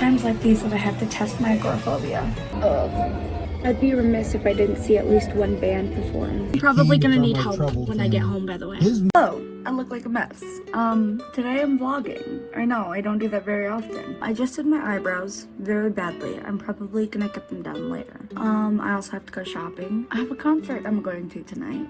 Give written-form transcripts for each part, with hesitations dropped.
times like these that I have to test my agoraphobia. I'd be remiss if I didn't see at least one band perform. I'm probably gonna need help when I get home, by the way. Hello, I look like a mess. Today I'm vlogging. I know, I don't do that very often. I just did my eyebrows very badly. I'm probably gonna get them done later. I also have to go shopping. I have a concert I'm going to tonight.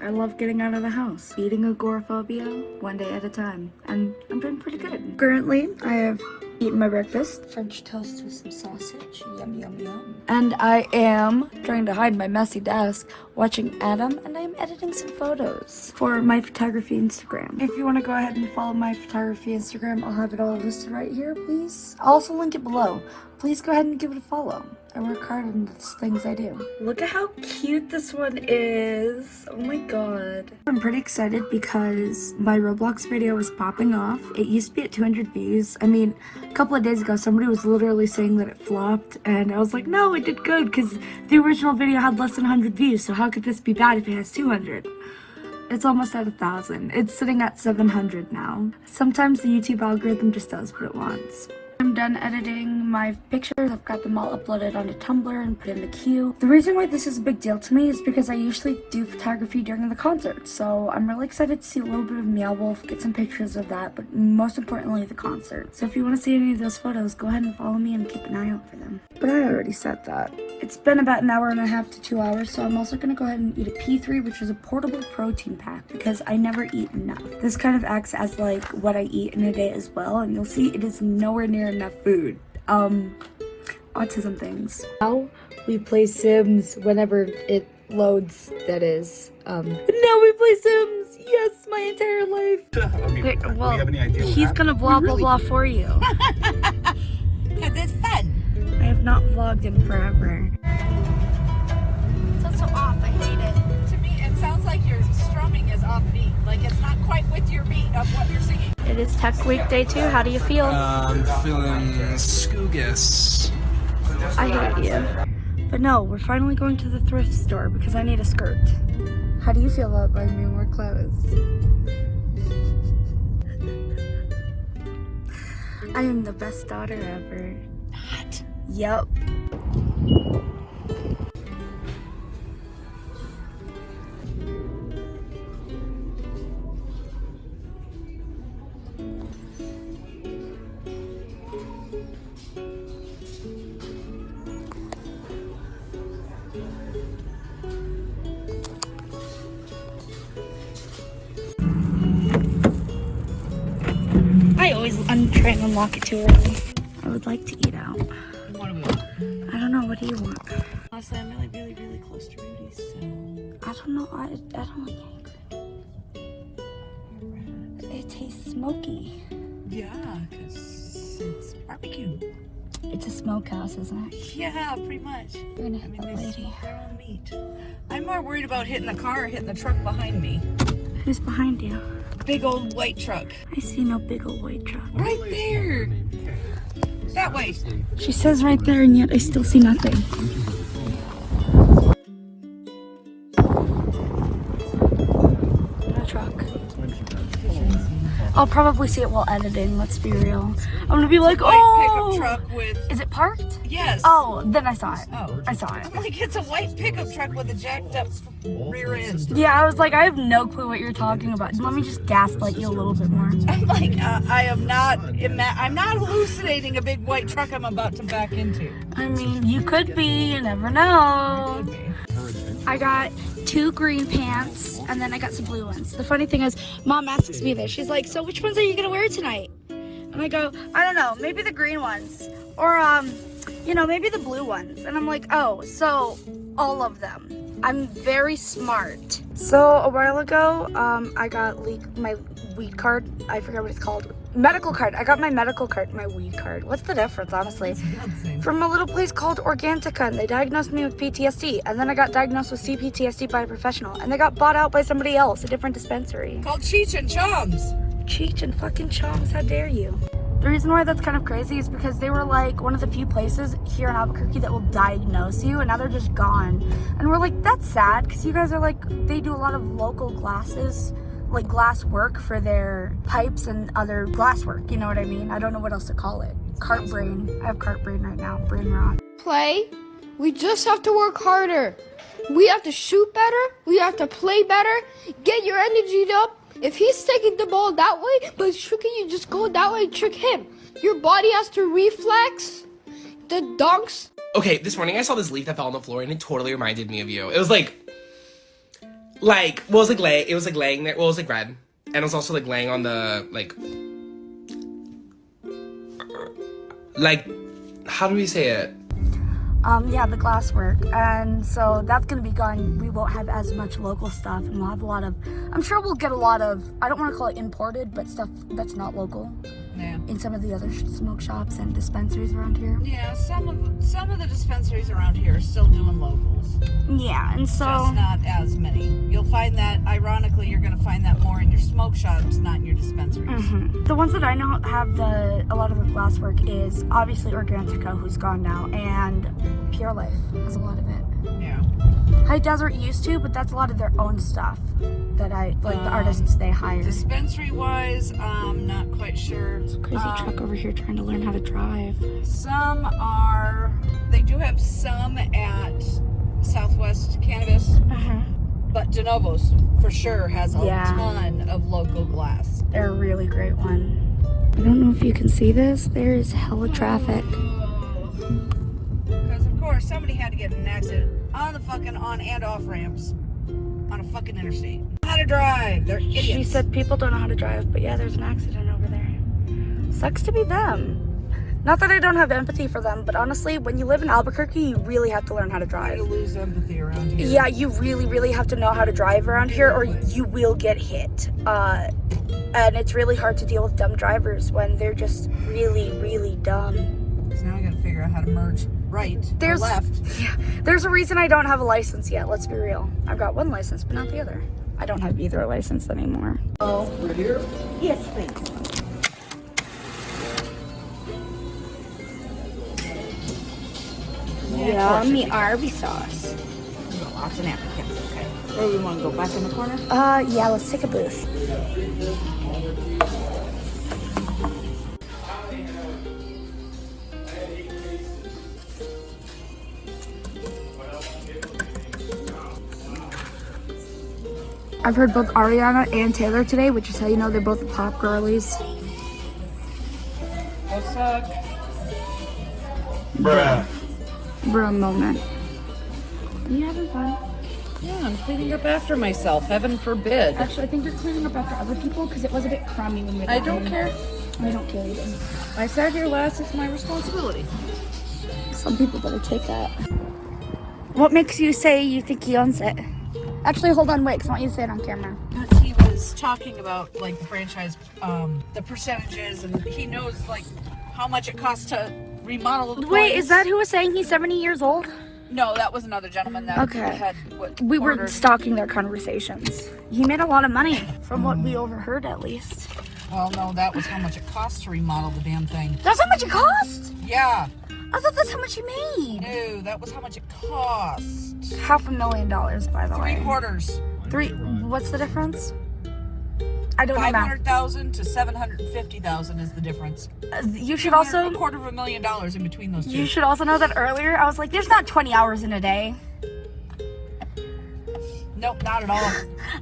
I love getting out of the house, beating agoraphobia one day at a time, and I'm doing pretty good. Currently, I have eaten my breakfast, French toast with some sausage, yum yum yum. And I am trying to hide my messy desk, watching Adam, and I am editing some photos for my photography Instagram. If you want to go ahead and follow my photography Instagram, I'll have it all listed right here, please. I'll also link it below. Please go ahead and give it a follow. I work hard on the things I do. Look at how cute this one is. Oh my god. I'm pretty excited because my Roblox video was popping off. It used to be at 200 views. I mean, a couple of days ago, somebody was literally saying that it flopped, and I was like, no, it did good because the original video had less than 100 views, so how could this be bad if it has 200? It's almost at 1,000. It's sitting at 700 now. Sometimes the YouTube algorithm just does what it wants. I'm done editing my pictures. I've got them all uploaded onto Tumblr and put in the queue. The reason why this is a big deal to me is because I usually do photography during the concert, so I'm really excited to see a little bit of Meow Wolf, get some pictures of that, but most importantly, the concert. So if you want to see any of those photos, go ahead and follow me and keep an eye out for them. But I already said that. It's been about an hour and a half to 2 hours, so I'm also going to go ahead and eat a P3, which is a portable protein pack, because I never eat enough. This kind of acts as like what I eat in a day as well, and you'll see it is nowhere near enough food. Autism things. Now we play Sims whenever it loads, that is. Now we play Sims! Yes, my entire life! I mean, Wait, well, do we have any idea he's gonna blah blah blah for you. Because it's fun. I have not vlogged in forever. Sounds so off. I hate it. To me, it sounds like your strumming is off beat. Like it's not quite with your beat of what you're singing. It is Tech Week Day 2. How do you feel? I'm feeling scoogus. I hate you. But no, we're finally going to the thrift store because I need a skirt. How do you feel about buying me more clothes? I am the best daughter ever. Not. Yup. I'm trying to unlock it too early. I would like to eat out. What do we want? I don't know. What do you want? Honestly, I'm really close to Rudy's, so... I don't know. I don't like angry. It tastes smoky. Yeah, because it's barbecue. It's a smokehouse, isn't it? Yeah, pretty much. You're gonna hit that they lady. smoke their own meat. I'm more worried about hitting the car or hitting the truck behind me. Who's behind you? Big old white truck. I see no big old white truck. Right there. That way. She says right there, and yet I still see nothing. No truck. I'll probably see it while editing, let's be real. I'm gonna be like, White oh! pickup truck with... Is it parked? Yes. Oh, then I saw it. Oh. I saw it. I'm like, it's a white pickup truck with a jacked up rear end. Yeah, I was like, I have no clue what you're talking about. Let me just gaslight you a little bit more. I'm like, I'm not hallucinating a big white truck I'm about to back into. I mean, you could be, you never know. I got 2 green pants, and then I got some blue ones. The funny thing is, Mom asks me this. She's like, so which ones are you gonna wear tonight? And I go, I don't know, maybe the green ones. Or, you know, maybe the blue ones. And I'm like, oh, so all of them. I'm very smart. So a while ago, I got my weed card. I forget what it's called. Medical card. I got my medical card, my weed card. What's the difference, honestly? From a little place called Organica, and they diagnosed me with PTSD. And then I got diagnosed with CPTSD by a professional. And they got bought out by somebody else, a different dispensary. Called Cheech and Chong's. Cheech and fucking Chong's, how dare you? The reason why that's kind of crazy is because they were like one of the few places here in Albuquerque that will diagnose you, and now they're just gone. And we're like, that's sad, because you guys are like, they do a lot of local glasses, like glass work for their pipes and other glass work, you know what I mean? I don't know what else to call it. cart brain. I have cart brain right now. Brain rot. Play. We just have to work harder. We have to shoot better. We have to play better. Get your energy up. If he's taking the ball that way, but tricking you, just go that way, trick him. Your body has to reflex. The dunks. Okay, this morning I saw this leaf that fell on the floor and it totally reminded me of you. It was like well, it was like laying there. Well, it was like red, and it was also like laying on the like how do we say it? Yeah, the glasswork, and so that's gonna be gone. We won't have as much local stuff, and we'll have a lot of, I'm sure we'll get a lot of, I don't want to call it imported, but stuff that's not local. Yeah. In some of the other smoke shops and dispensaries around here. Yeah, some of the dispensaries around here are still doing locals. Yeah, and so Just not as many. You'll find that, ironically, you're going to find that more in your smoke shops, not in your dispensaries. the ones that I know have a lot of the glasswork is obviously Organica, who's gone now, and Pure Life has a lot of it. Yeah. High Desert used to, but that's a lot of their own stuff that the artists they hire. Dispensary-wise, I'm not quite sure. Crazy truck over here trying to learn how to drive. They do have some at Southwest Cannabis, but De Novo's for sure has a ton of local glass. They're a really great one. I don't know if you can see this. There is hella traffic. Because of course somebody had to get in an accident on the fucking on and off ramps on a fucking interstate. How to drive? They're idiots. She said people don't know how to drive, but yeah, there's an accident over there. Sucks to be them. Not that I don't have empathy for them, but honestly, when you live in Albuquerque, you really have to learn how to I drive. lose empathy around here. Yeah, you really, really have to know how to drive around here, or you will get hit. And it's really hard to deal with dumb drivers when they're just really, really dumb. So now I gotta figure out how to merge right or left. Yeah, there's a reason I don't have a license yet, let's be real. I've got one license, but not the other. I don't have either license anymore. Oh, we're here? Yes, please. Yummy Arby sauce. We've got lots of napkins, okay. Where we want to go, back in the corner? Yeah, let's take a booth. I've heard both Ariana and Taylor today, which is how you know they're both pop girlies. What's up? Bruh moment. Are you having fun? Yeah, I'm cleaning up after myself. Heaven forbid. Actually, I think you're cleaning up after other people because it was a bit crummy when we got I don't care. I don't care either. I sat here last. It's my responsibility. Some people better take that. What makes you say you think he owns it? Actually, hold on, wait, because I want you to say it on camera. Because he was talking about like the franchise, the percentages, and he knows like how much it costs to remodel the Wait, place. is that who was saying he's 70 years old? No, that was another gentleman that had We were ordered. stalking their conversations. He made a lot of money, from what we overheard at least. Well, no, that was how much it costs to remodel the damn thing. That's how much it cost? Yeah. I thought that's how much he made. No, that was how much it cost. $500,000, by the way. 3/4. What's the difference? I don't know math. 500,000 to 750,000 is the difference. You should also $250,000 in between those two. You should also know that earlier I was like, there's not 20 hours in a day. Nope, not at all.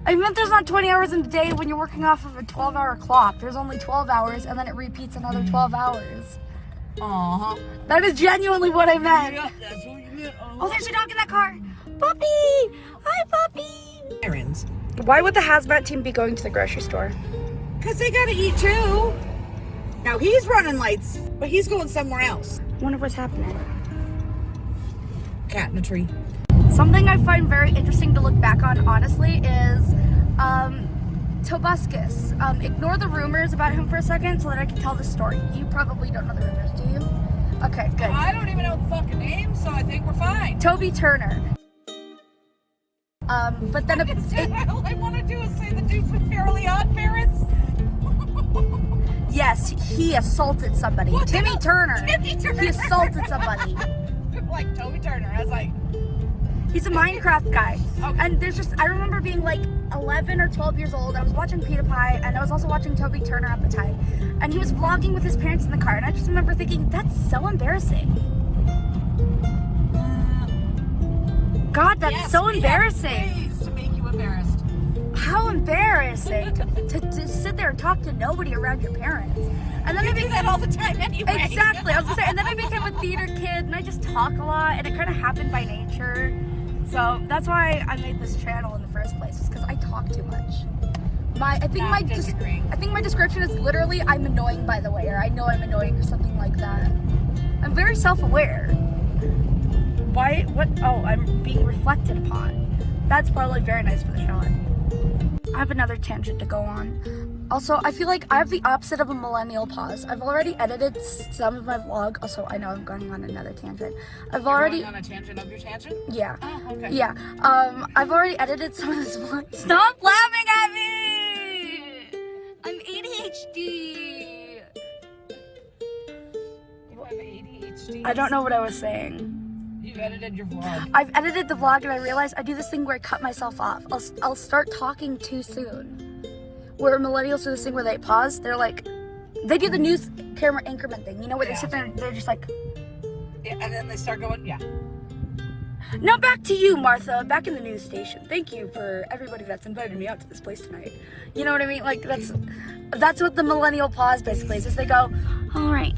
I meant there's not 20 hours in a day when you're working off of a 12-hour clock. There's only 12 hours and then it repeats another 12 hours. Uh-huh. That is genuinely what I meant. Yeah, that's what you meant. Oh, there's a dog in that car. Puppy! Hi, puppy! Errands. Why would the hazmat team be going to the grocery store? Because they gotta eat too. Now he's running lights, but he's going somewhere else. I wonder what's happening. Cat in a tree. Something I find very interesting to look back on, honestly, is Tobuscus. Ignore the rumors about him for a second so that I can tell the story. You probably don't know the rumors, do you? Okay, good. I don't even know the fucking name, so I think we're fine. Toby Turner. But then All I want to do is say the dude from Fairly Odd Parents. yes, he assaulted somebody. What? Timmy Turner. Timmy Turner. He assaulted somebody. Like Toby Turner. I was like, He's a Minecraft guy. Okay. And there's just, I remember being like 11 or 12 years old. I was watching PewDiePie, and I was also watching Toby Turner at the time. And he was vlogging with his parents in the car, and I just remember thinking, that's so embarrassing. God, that's so embarrassing. Ways to make you embarrassed. How embarrassing to sit there and talk to nobody around your parents. And then You do that all the time anyway. Exactly. I was gonna say, and then I became a theater kid, and I just talk a lot, and it kind of happened by nature. So that's why I made this channel in the first place, is because I talk too much. I think my description is literally, I'm annoying, by the way, or I know I'm annoying, or something like that. I'm very self-aware. Why? What? Oh, I'm being reflected upon. That's probably very nice for the shot. I have another tangent to go on. Also, I feel like I have the opposite of a millennial pause. I've already edited some of my vlog. Also, I know I'm going on another tangent. You're going on a tangent of your tangent? Yeah. Oh, okay. Yeah. I've already edited some of this vlog. Stop laughing at me! I'm ADHD. You have ADHD? I don't know what I was saying. You've edited your vlog. I've edited the vlog, and I realized I do this thing where I cut myself off. I'll start talking too soon. Where millennials do this thing where they pause. They're like, they do the news camera anchorman thing. You know, where they sit there and they're just like, yeah, and then they start going, yeah. Now back to you, Martha, back in the news station. Thank you for everybody that's invited me out to this place tonight. You know what I mean? Like, that's what the millennial pause basically is they go, all right,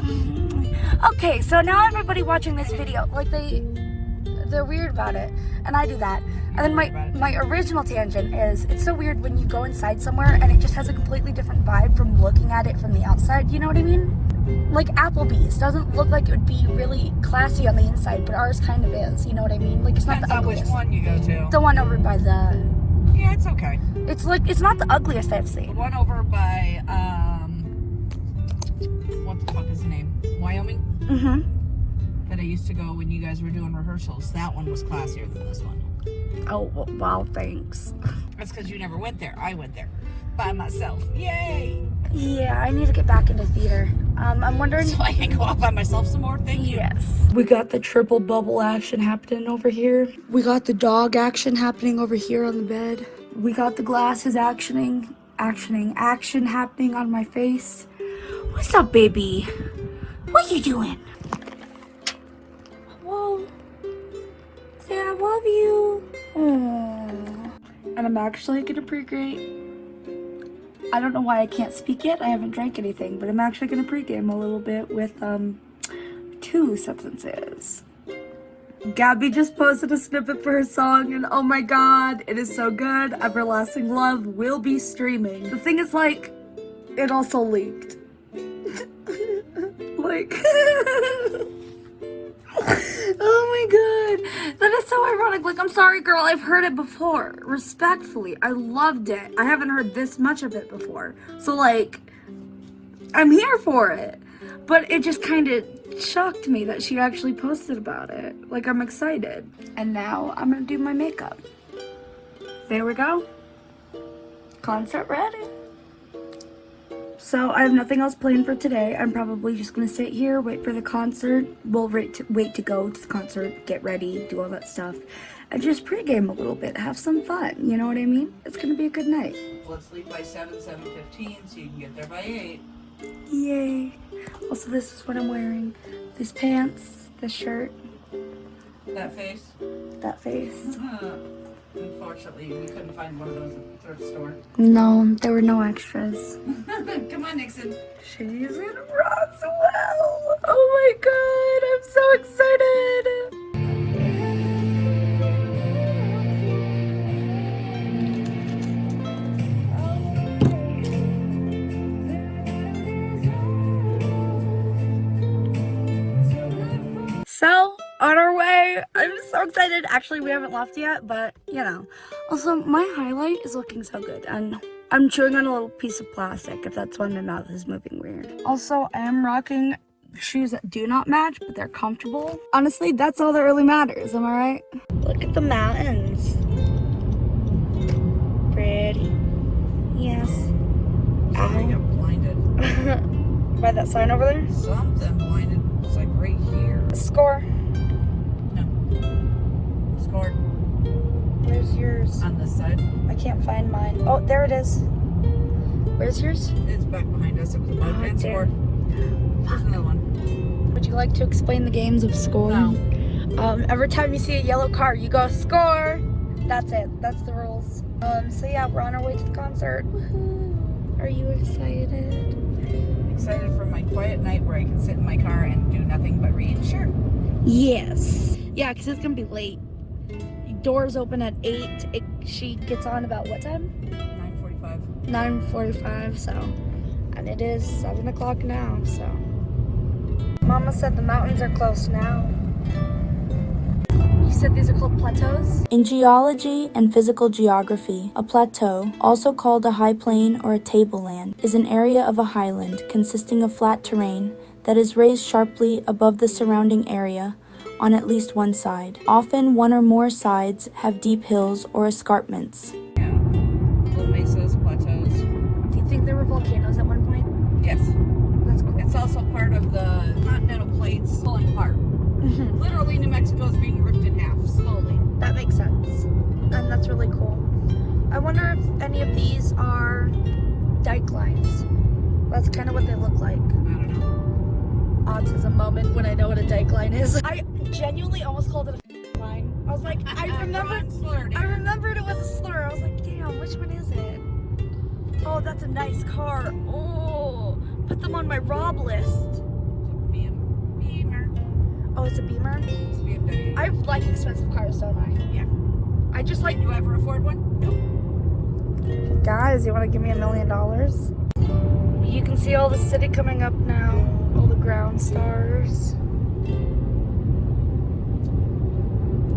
okay, so now everybody watching this video, like they're weird about it, and I do that. And then my original tangent is, it's so weird when you go inside somewhere and it just has a completely different vibe from looking at it from the outside, you know what I mean? Like Applebee's doesn't look like it would be really classy on the inside, but ours kind of is, you know what I mean? Like, it's not the ugliest. Which one you go to. The one over by the... Yeah, it's okay. It's like, it's not the ugliest I've seen. The one over by, what the fuck is the name? Wyoming? Mm-hmm. That I used to go when you guys were doing rehearsals. That one was classier than this one. Oh, well, thanks. That's because you never went there. I went there. By myself. Yay! Yeah, I need to get back into theater. I'm wondering... So I can go out by myself some more? Thank you. Yes. We got the triple bubble action happening over here. We got the dog action happening over here on the bed. We got the glasses action happening on my face. What's up, baby? What you doing? Whoa. Say I love you. Aww. And I'm actually gonna pregame. I don't know why I can't speak yet. I haven't drank anything, but I'm actually gonna pregame a little bit with 2 substances. Gabby just posted a snippet for her song, and oh my god, it is so good. Everlasting Love will be streaming. The thing is, like, it also leaked. Like, oh my god, that is so ironic. Like, I'm sorry, girl, I've heard it before. Respectfully, I loved it. I haven't heard this much of it before. So, like, I'm here for it. But it just kind of shocked me that she actually posted about it. Like, I'm excited. And now I'm gonna do my makeup. There we go. Concert ready. So I have nothing else planned for today. I'm probably just gonna sit here, wait for the concert. We'll wait to go to the concert, get ready, do all that stuff, and just pregame a little bit, have some fun. You know what I mean? It's gonna be a good night. Let's leave by 7:15, so you can get there by 8. Yay! Also, this is what I'm wearing: these pants, this shirt, That face? that face. Unfortunately, we couldn't find one of those at the thrift store. No, there were no extras. Come on, Nixon. She's in Roswell. Oh my god, I'm so excited. So, on our way. I'm so excited. Actually, we haven't left yet, but you know. Also, my highlight is looking so good, and I'm chewing on a little piece of plastic, if that's why my mouth is moving weird. Also, I am rocking shoes that do not match, but they're comfortable. Honestly, that's all that really matters, am I right? Look at the mountains. Pretty. Yes. I got blinded. By that sign over there? Something blinded. It's like right here. Score. No. Score. Where's yours? yours? On this side. I can't find mine. Oh, there it is. Where's yours? It's back behind us. It was a bug and there. score. Here's another one. Would you like to explain the games of scoring? No. Every time you see a yellow car, you go score. That's it. That's the rules. So yeah, we're on our way to the concert. Woohoo! Are you excited? Excited for my quiet night where I can sit in my car and do nothing but read? Sure. Yes. Yeah, because it's gonna be late. Doors open at 8. She gets on about what time? 9:45. 9:45. So, and it is 7 o'clock now. So, Mama said the mountains are close now. You said these are called plateaus? In geology and physical geography, a plateau, also called a high plain or a tableland, is an area of a highland consisting of flat terrain that is raised sharply above the surrounding area on at least one side. Often one or more sides have deep hills or escarpments. Yeah. Little mesas, plateaus. Do you think there were volcanoes at one point? Yes. That's cool. It's also part of the continental plates pulling apart. Literally, New Mexico is being ripped in half slowly. That makes sense. And that's really cool. I wonder if any of these are dike lines. That's kind of what they look like. I don't know. Autism moment when I know what a dike line is. I genuinely almost called it a line. I was like, I remembered it was a slur. I was like, damn, which one is it? Oh, that's a nice car. Oh, put them on my rob list. Beamer. Oh, it's a Beamer? It's BMW. I like expensive cars, don't I? Yeah. I just like... Can you ever afford one? No. Guys, you want to give me $1 million? You can see all the city coming up now. All the ground stars.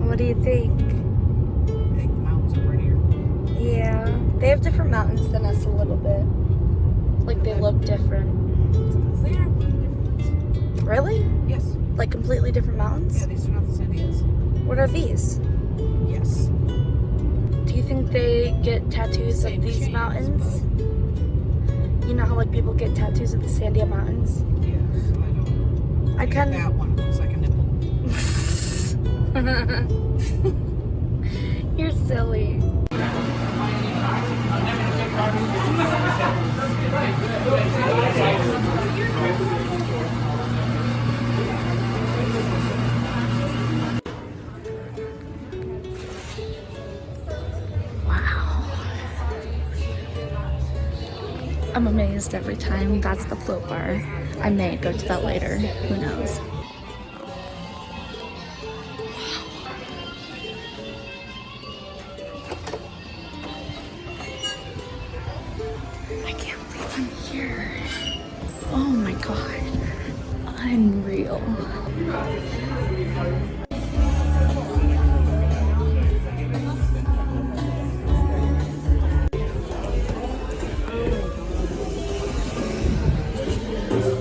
What do you think? I think the mountains are prettier. Yeah, they have different mountains than us a little bit. Like they look different. Because they are different ones. Really? Yes. Like completely different mountains? Yeah, these are not the same as. What are these? Yes. Do you think they get tattoos of these mountains? You know how like people get tattoos of the Sandia Mountains? Yes. I I kind of... that one looks like a nipple. You're silly. Wow. I'm amazed every time. That's the float bar. I may go to that later. Who knows? I can't believe I'm here. Oh my god. Unreal.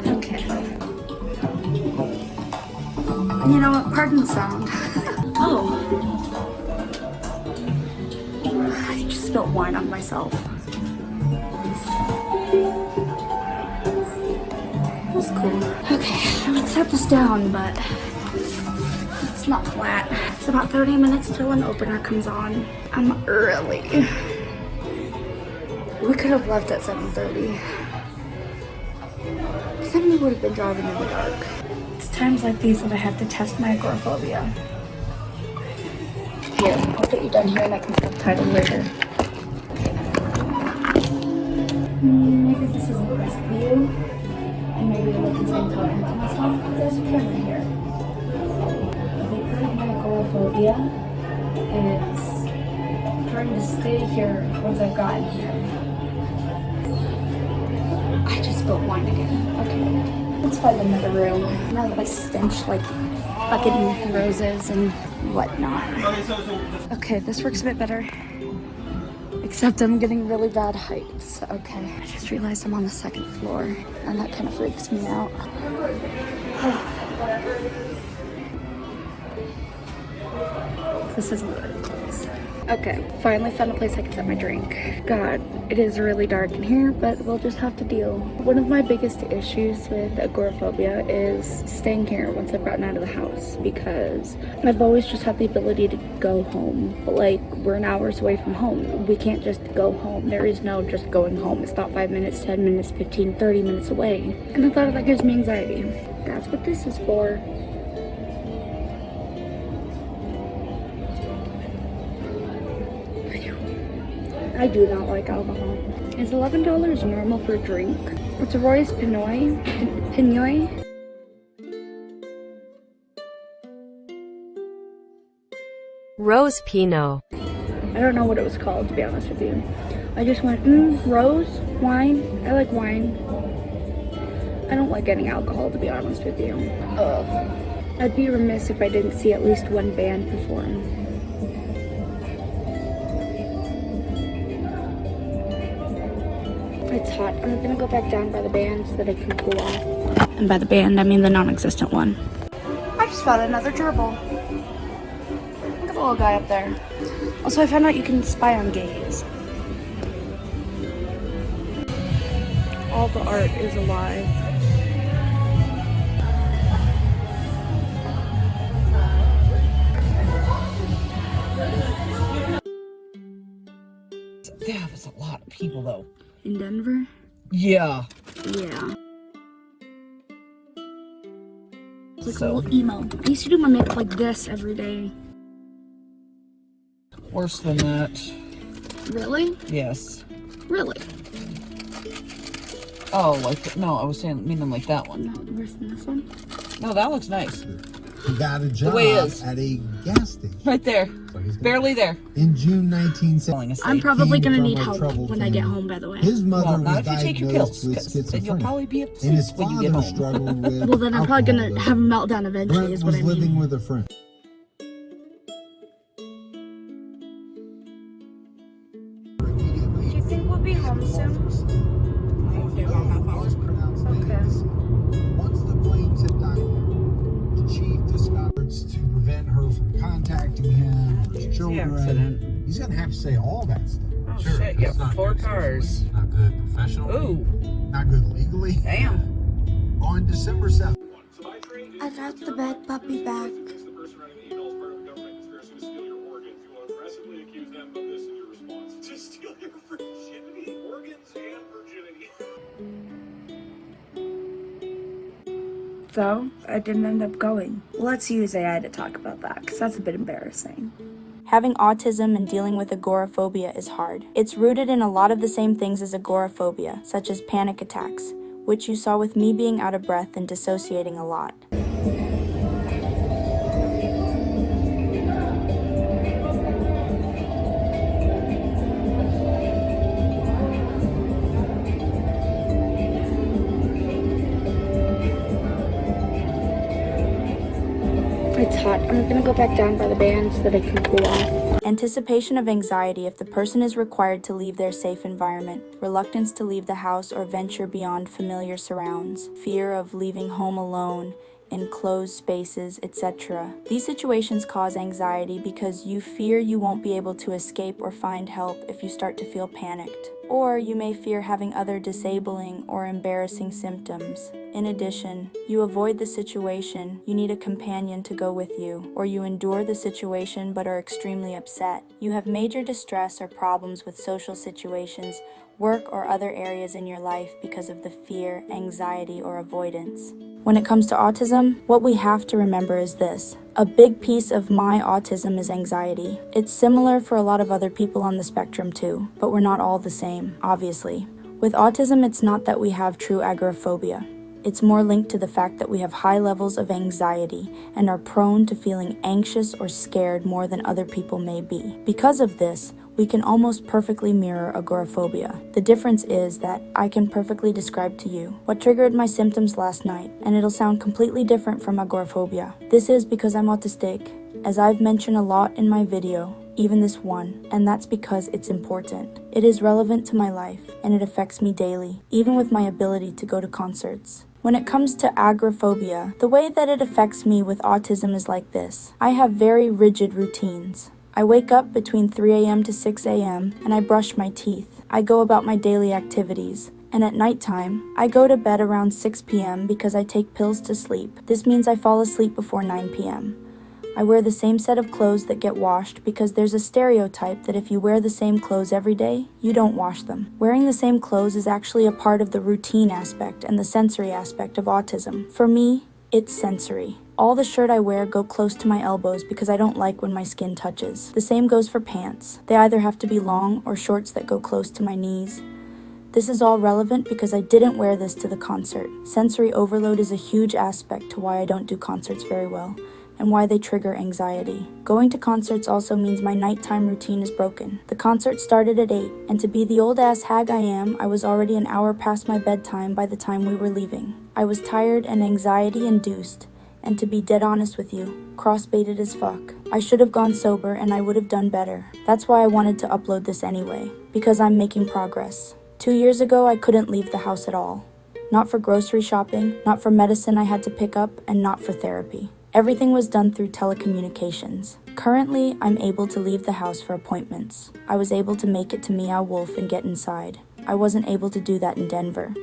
Okay. You know what? Pardon the sound. Oh. I just spilled wine on myself. That's cool. Okay, I would set this down, but it's not flat. It's about 30 minutes till an opener comes on. I'm early. We could have left at 7:30. Because then we would have been driving in the dark. It's times like these that I have to test my agoraphobia. Here, I'll put you down here and I can subtitle later. Maybe this isn't the best view. And maybe I look and say talking to myself, but there's a camera here. The part of my agoraphobia is trying to stay here once I've gotten here. I just spilled wine again. Okay, let's find another room. Now that I stench like fucking roses and whatnot. Okay, this works a bit better. Except I'm getting really bad heights. Okay, I just realized I'm on the 2nd floor, and that kind of freaks me out. This isn't very close. Okay, finally found a place I can set my drink. God, it is really dark in here, but we'll just have to deal. One of my biggest issues with agoraphobia is staying here once I've gotten out of the house, because I've always just had the ability to go home. But like, we're an hours away from home. We can't just go home. There is no just going home. It's not 5 minutes, 10 minutes, 15, 30 minutes away. And the thought of that gives me anxiety. That's what this is for. I do not like alcohol. Is $11 normal for a drink? It's a Roy's Pinoy. Pinoy? Rose Pinot. I don't know what it was called, to be honest with you. I just went, rose, wine. I like wine. I don't like any alcohol, to be honest with you. I'd be remiss if I didn't see at least one band perform. It's hot. I'm gonna go back down by the band so that I can cool off. And by the band, I mean the non-existent one. I just found another gerbil. Look at the little guy up there. Also, I found out you can spy on gays. All the art is alive. Yeah, that's a lot of people though. In Denver? Yeah. Yeah. It's like a little emo. I used to do my makeup like this every day. Worse than that. Really? Yes. Really? Oh, like no, I was saying meaning like that one. No, worse than this one? No, that looks nice. He got a job way it is. at a gas station. Right there. Barely there. In June 1970. I'm probably gonna Came need from a help troubled when I get family. home, by the way. His mother Well, not was if you take your diagnosed pills, with 'cause then you'll schizophrenia, probably be and upset his when you get father home. struggled with Well, then I'm probably gonna alcoholism. have a meltdown eventually, Brent is what was I living mean. with a friend. Do you think we'll be home soon? Once the flames had died down, the chief discovered to prevent her from contacting him or his children. accident. He's gonna have to say all that stuff. Oh shit, yeah, 4 cars. Not good professionally. Ooh, Not good legally. damn. On December 7th. I got the bed puppy back. So, I didn't end up going. Let's use AI to talk about that, because that's a bit embarrassing. Having autism and dealing with agoraphobia is hard. It's rooted in a lot of the same things as agoraphobia, such as panic attacks, which you saw with me being out of breath and dissociating a lot. It's hot. I'm gonna go back down by the band so that I can cool off. Anticipation of anxiety if the person is required to leave their safe environment, reluctance to leave the house or venture beyond familiar surrounds, fear of leaving home alone, enclosed spaces, etc. These situations cause anxiety because you fear you won't be able to escape or find help if you start to feel panicked. Or you may fear having other disabling or embarrassing symptoms. In addition, you avoid the situation, you need a companion to go with you, or you endure the situation but are extremely upset. You have major distress or problems with social situations, work, or other areas in your life because of the fear, anxiety, or avoidance. When it comes to autism, what we have to remember is this. A big piece of my autism is anxiety. It's similar for a lot of other people on the spectrum too, but we're not all the same, obviously. With autism, it's not that we have true agoraphobia. It's more linked to the fact that we have high levels of anxiety and are prone to feeling anxious or scared more than other people may be. Because of this, we can almost perfectly mirror agoraphobia. The difference is that I can perfectly describe to you what triggered my symptoms last night, and it'll sound completely different from agoraphobia. This is because I'm autistic, as I've mentioned a lot in my video, even this one, and that's because it's important. It is relevant to my life, and it affects me daily, even with my ability to go to concerts. When it comes to agoraphobia, the way that it affects me with autism is like this. I have very rigid routines. I wake up between 3 a.m. to 6 a.m. and I brush my teeth. I go about my daily activities. And at nighttime, I go to bed around 6 p.m. because I take pills to sleep. This means I fall asleep before 9 p.m. I wear the same set of clothes that get washed because there's a stereotype that if you wear the same clothes every day, you don't wash them. Wearing the same clothes is actually a part of the routine aspect and the sensory aspect of autism. For me, it's sensory. All the shirt I wear go close to my elbows because I don't like when my skin touches. The same goes for pants. They either have to be long or shorts that go close to my knees. This is all relevant because I didn't wear this to the concert. Sensory overload is a huge aspect to why I don't do concerts very well, and why they trigger anxiety. Going to concerts also means my nighttime routine is broken. The concert started at 8, and to be the old-ass hag I am, I was already an hour past my bedtime by the time we were leaving. I was tired and anxiety-induced, and to be dead honest with you, cross-baited as fuck. I should have gone sober and I would have done better. That's why I wanted to upload this anyway, because I'm making progress. 2 years ago, I couldn't leave the house at all. Not for grocery shopping, not for medicine I had to pick up, and not for therapy. Everything was done through telecommunications. Currently, I'm able to leave the house for appointments. I was able to make it to Meow Wolf and get inside. I wasn't able to do that in Denver.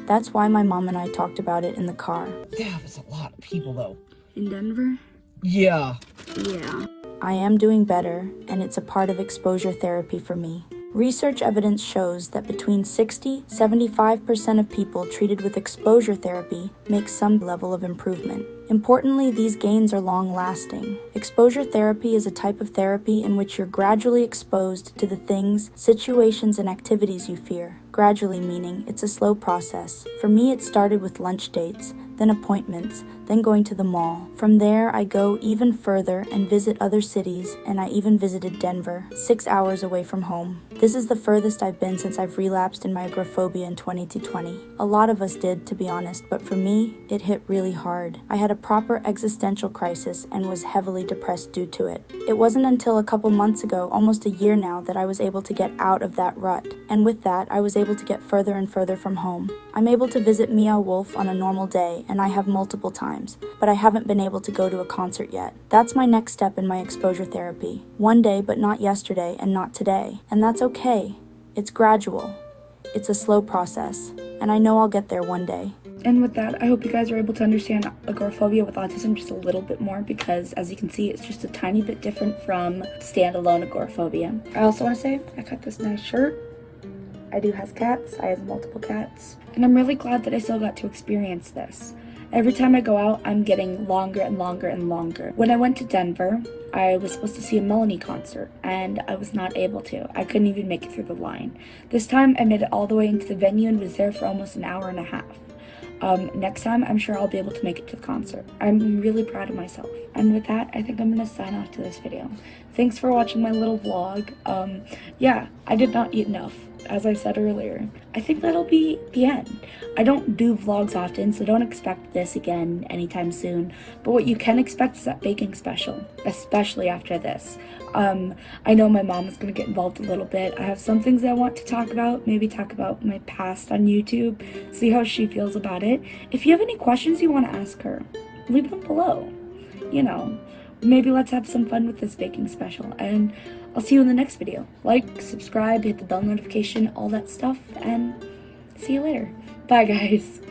That's why my mom and I talked about it in the car. Yeah, there's a lot of people though. In Denver? Yeah. Yeah. I am doing better, and it's a part of exposure therapy for me. Research evidence shows that between 60–75% of people treated with exposure therapy make some level of improvement. Importantly, these gains are long-lasting. Exposure therapy is a type of therapy in which you're gradually exposed to the things, situations, and activities you fear. Gradually meaning it's a slow process. For me, it started with lunch dates, then appointments, then going to the mall. From there, I go even further and visit other cities, and I even visited Denver, 6 hours away from home. This is the furthest I've been since I've relapsed in my agoraphobia in 2020. A lot of us did, to be honest, but for me, it hit really hard. I had a proper existential crisis and was heavily depressed due to it. It wasn't until a couple months ago, almost a year now, that I was able to get out of that rut. And with that, I was able to get further and further from home. I'm able to visit Meow Wolf on a normal day, and I have multiple times, but I haven't been able to go to a concert yet. That's my next step in my exposure therapy. One day, but not yesterday and not today. And that's okay. It's gradual. It's a slow process, and I know I'll get there one day. And with that, I hope you guys are able to understand agoraphobia with autism just a little bit more, because as you can see, it's just a tiny bit different from standalone agoraphobia. I also want to say, I got this nice shirt. I do have cats. I have multiple cats. And I'm really glad that I still got to experience this. Every time I go out, I'm getting longer and longer and longer. When I went to Denver, I was supposed to see a Melanie concert, and I was not able to. I couldn't even make it through the line. This time, I made it all the way into the venue and was there for almost an hour and a half. Next time, I'm sure I'll be able to make it to the concert. I'm really proud of myself. And with that, I think I'm gonna sign off to this video. Thanks for watching my little vlog. Yeah, I did not eat enough, as I said earlier. I think that'll be the end. I don't do vlogs often, so don't expect this again anytime soon. But what you can expect is that baking special, especially after this. I know my mom is going to get involved a little bit. I have some things I want to talk about, maybe talk about my past on YouTube, see how she feels about it. If you have any questions you want to ask her, leave them below. You know, maybe let's have some fun with this baking special, and I'll see you in the next video. Like, subscribe, hit the bell notification, all that stuff, and see you later. Bye, guys.